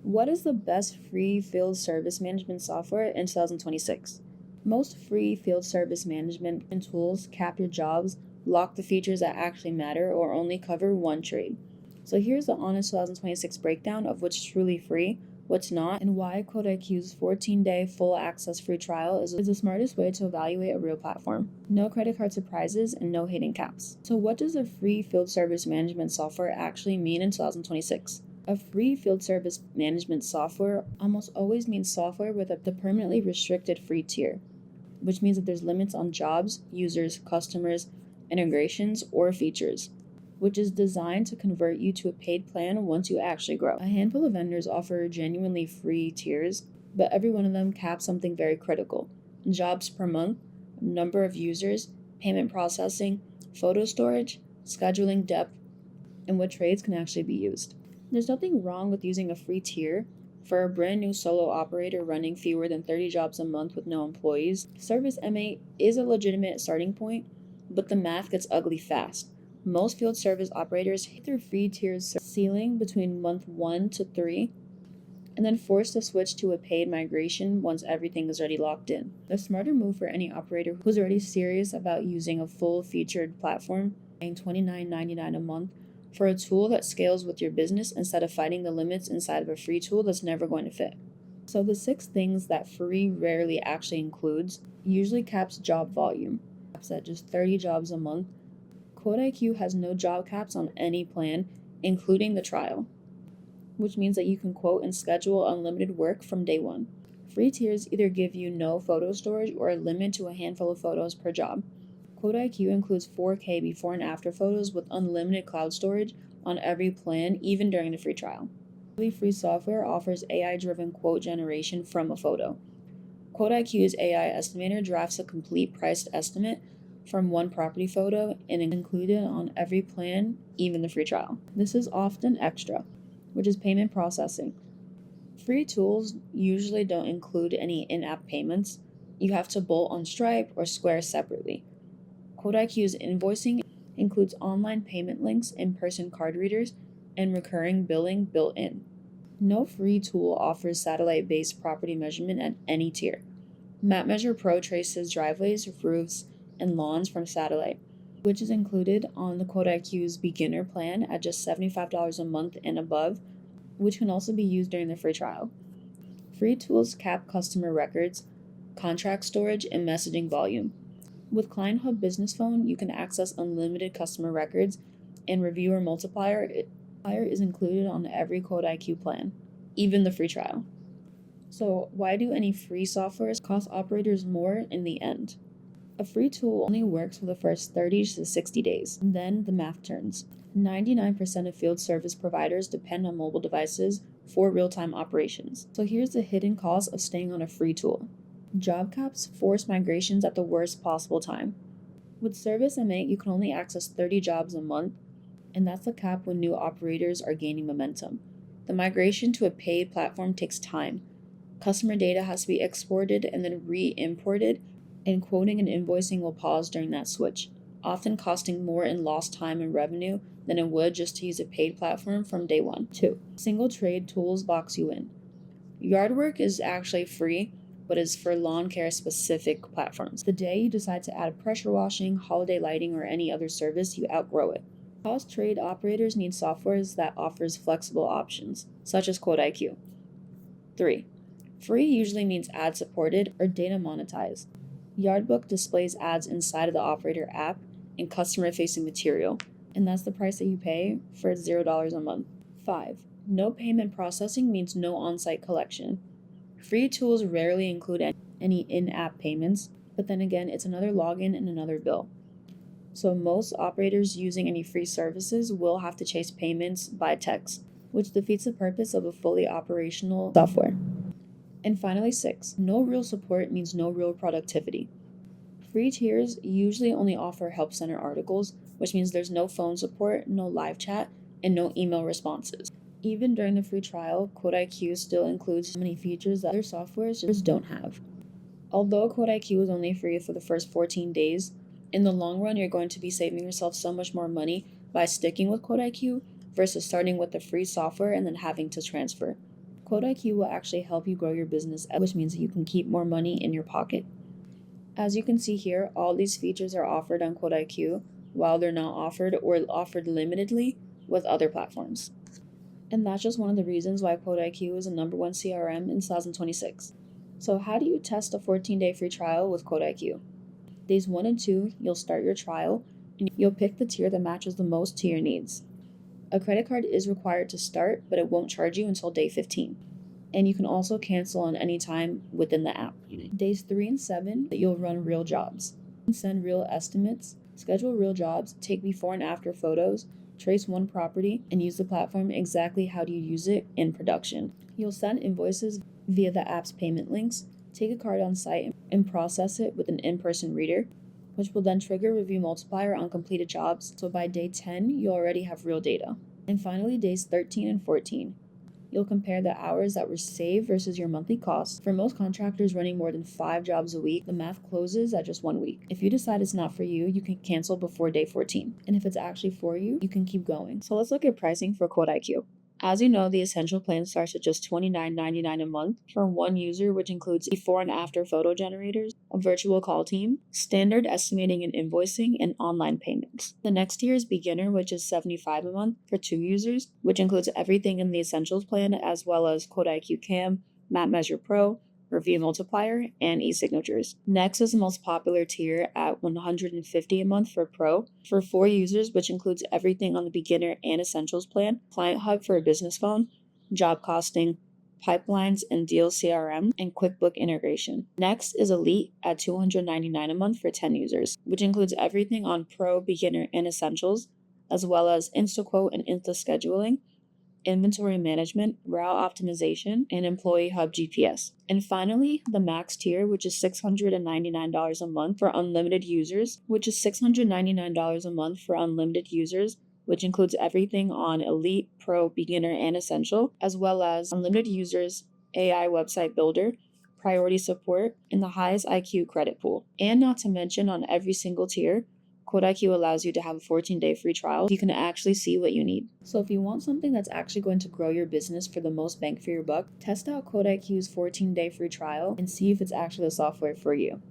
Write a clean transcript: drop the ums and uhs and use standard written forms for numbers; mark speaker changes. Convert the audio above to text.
Speaker 1: What is the best free field service management software in 2026? Most free field service management and tools cap your jobs, lock the features that actually matter, or only cover one trade. So here's the honest 2026 breakdown of what's truly free, what's not, and why QuoteIQ's 14-day full access free trial is the smartest way to evaluate a real platform. No credit card surprises and no hidden caps. So what does a free field service management software actually mean in 2026? A free field service management software almost always means software with the permanently restricted free tier, which means that there's limits on jobs, users, customers, integrations, or features, which is designed to convert you to a paid plan once you actually grow. A handful of vendors offer genuinely free tiers, but every one of them caps something very critical: jobs per month, number of users, payment processing, photo storage, scheduling depth, and what trades can actually be used. There's nothing wrong with using a free tier. For a brand new solo operator running fewer than 30 jobs a month with no employees, ServiceM8 is a legitimate starting point, but the math gets ugly fast. Most field service operators hit their free tiers ceiling between month 1 to 3, and then forced to switch to a paid migration once everything is already locked in. The smarter move for any operator who's already serious about using a full-featured platform, paying $29.99 a month for a tool that scales with your business instead of fighting the limits inside of a free tool that's never going to fit. So the 6 things that free rarely actually includes usually caps job volume, caps at just 30 jobs a month. QuoteIQ has no job caps on any plan, including the trial, which means that you can quote and schedule unlimited work from day one. Free tiers either give you no photo storage or a limit to a handful of photos per job. QuoteIQ includes 4K before and after photos with unlimited cloud storage on every plan, even during the free trial. Free software offers AI-driven quote generation from a photo. QuoteIQ's AI estimator drafts a complete priced estimate from one property photo and included on every plan, even the free trial. This is often extra, which is payment processing. Free tools usually don't include any in-app payments. You have to bolt on Stripe or Square separately. QuoteIQ's Invoicing includes online payment links, in-person card readers, and recurring billing built in. No free tool offers satellite-based property measurement at any tier. MapMeasure Pro traces driveways, roofs, and lawns from satellite, which is included on the QuoteIQ's beginner plan at just $75 a month and above, which can also be used during the free trial. Free tools cap customer records, contract storage, and messaging volume. With Client Hub Business Phone, you can access unlimited customer records, and Reviewer Multiplier is included on every QuoteIQ plan, even the free trial. So why do any free softwares cost operators more in the end? A free tool only works for the first 30 to 60 days, and then the math turns. 99% of field service providers depend on mobile devices for real-time operations. So here's the hidden cost of staying on a free tool. Job caps force migrations at the worst possible time. With ServiceM8, you can only access 30 jobs a month, and that's the cap when new operators are gaining momentum. The migration to a paid platform takes time. Customer data has to be exported and then re-imported, and quoting and invoicing will pause during that switch, often costing more in lost time and revenue than it would just to use a paid platform from day one. 2. Single trade tools box you in. Yardbook is actually free, but is for lawn care specific platforms. The day you decide to add pressure washing, holiday lighting, or any other service, you outgrow it. Cost trade operators need softwares that offers flexible options, such as QuoteIQ. 3. Free usually means ad supported or data monetized. Yardbook displays ads inside of the operator app and customer facing material, and that's the price that you pay for $0 a month. 5. No payment processing means no on-site collection. Free tools rarely include any in-app payments, but then again, it's another login and another bill. So most operators using any free services will have to chase payments by text, which defeats the purpose of a fully operational software. And finally, 6. No real support means no real productivity. Free tiers usually only offer help center articles, which means there's no phone support, no live chat, and no email responses. Even during the free trial, QuoteIQ still includes many features that other softwares just don't have. Although QuoteIQ is only free for the first 14 days, in the long run, you're going to be saving yourself so much more money by sticking with QuoteIQ versus starting with the free software and then having to transfer. QuoteIQ will actually help you grow your business, which means that you can keep more money in your pocket. As you can see here, all these features are offered on QuoteIQ, while they're not offered or offered limitedly with other platforms. And that's just one of the reasons why QuoteIQ is the #1 CRM in 2026. So how do you test a 14-day free trial with QuoteIQ? Days 1 and 2, you'll start your trial, and you'll pick the tier that matches the most to your needs. A credit card is required to start, but it won't charge you until day 15. And you can also cancel on any time within the app. Days 3 and 7, you'll run real jobs. Send real estimates, schedule real jobs, take before and after photos, trace one property, and use the platform exactly how do you use it in production. You'll send invoices via the app's payment links, take a card on site and process it with an in-person reader, which will then trigger review multiplier on completed jobs, so by day 10, you already have real data. And finally, days 13 and 14. You'll compare the hours that were saved versus your monthly costs. For most contractors running more than 5 jobs a week, the math closes at just 1 week. If you decide it's not for you, you can cancel before day 14. And if it's actually for you, you can keep going. So let's look at pricing for QuoteIQ. As you know, the essential plan starts at just $29.99 a month for one user, which includes before and after photo generators, a virtual call team, standard estimating and invoicing, and online payments. The next tier is beginner, which is $75 a month for 2 users, which includes everything in the essentials plan, as well as QuoteIQ CAM, MapMeasure Pro, Review Multiplier, and e-signatures. Next is the most popular tier at $150 a month for Pro for 4 users, which includes everything on the beginner and essentials plan, Client Hub for a business phone, job costing, pipelines and deal CRM, and QuickBook integration. Next is Elite at $299 a month for 10 users, which includes everything on Pro, beginner, and essentials, as well as InstaQuote and InstaScheduling, inventory management, route optimization, and Employee Hub GPS. And finally, the max tier, which is $699 a month for unlimited users, which includes everything on Elite, Pro, Beginner, and Essential, as well as unlimited users, AI website builder, priority support, and the highest IQ credit pool. And not to mention, on every single tier, QuoteIQ allows you to have a 14-day free trial. You can actually see what you need. So if you want something that's actually going to grow your business for the most bang for your buck, test out QuoteIQ's 14-day free trial and see if it's actually the software for you.